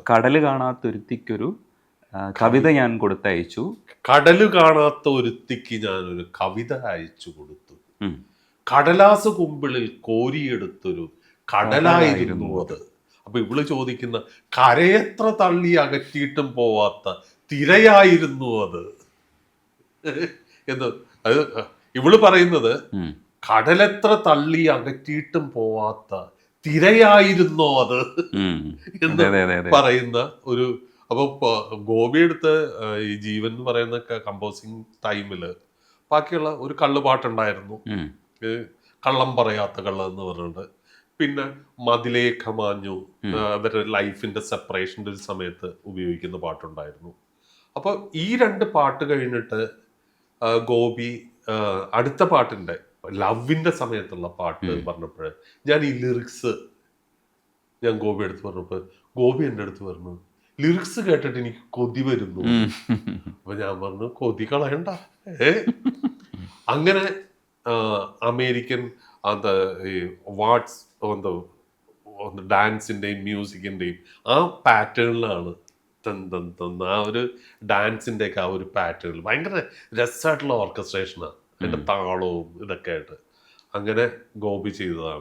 കടല് കാണാത്തൊരുത്തിക്കൊരു കവിത ഞാൻ കൊടുത്തയച്ചു. കടല് കാണാത്ത ഒരുത്തിക്ക് ഞാനൊരു കവിത അയച്ചു കൊടുത്തു. ഉം. കടലാസ് കുമ്പിളിൽ കോരിയെടുത്തൊരു കടലായിരുന്നു അത്. അപ്പൊ ഇവള് ചോദിക്കുന്ന കരയെത്ര തള്ളി അകറ്റിയിട്ടും പോവാത്ത തിരയായിരുന്നു അത് എന്ന്. അത് ഇവള് പറയുന്നത് കടലെത്ര തള്ളി അകറ്റിയിട്ടും പോവാത്ത തിരയായിരുന്നോ അത് എന്ന് പറയുന്ന ഒരു. അപ്പൊ ഗോപി എടുത്ത് ഈ ജീവൻ എന്ന് പറയുന്ന കമ്പോസിങ് ടൈമില് ബാക്കിയുള്ള ഒരു കള്ളുപാട്ടുണ്ടായിരുന്നു, കള്ളം പറയാത്ത കള്ള എന്ന് പറഞ്ഞിട്ട്. പിന്നെ മതിലേഖ മാഞ്ഞു, അവരുടെ ലൈഫിന്റെ സെപ്പറേഷൻ്റെ ഒരു സമയത്ത് ഉപയോഗിക്കുന്ന പാട്ടുണ്ടായിരുന്നു. അപ്പൊ ഈ 2 പാട്ട് കഴിഞ്ഞിട്ട് ഗോപി അടുത്ത പാട്ടിന്റെ ലവിന്റെ സമയത്തുള്ള പാട്ട് പറഞ്ഞപ്പോൾ ഞാൻ ഈ ലിറിക്സ് ഞാൻ ഗോപി അടുത്ത് പറഞ്ഞപ്പോൾ ഗോപി എൻ്റെ അടുത്ത് പറഞ്ഞു, ലിറിക്സ് കേട്ടിട്ട് എനിക്ക് കൊതി വരുന്നു. അപ്പൊ ഞാൻ പറഞ്ഞു, കൊതി കളയണ്ട. അങ്ങനെ അമേരിക്കൻ വാട്സ് ഡാൻസിന്റെയും മ്യൂസിക്കിന്റെയും ആ പാറ്റേണിലാണ് ആ ഒരു ഡാൻസിന്റെ ഒക്കെ ആ ഒരു പാറ്റേണിൽ ഭയങ്കര രസമായിട്ടുള്ള ഓർക്കസ്ട്രേഷനാണ്, അതിന്റെ താളവും ഇതൊക്കെ ആയിട്ട് അങ്ങനെ ഗോപി ചെയ്തതാണ്.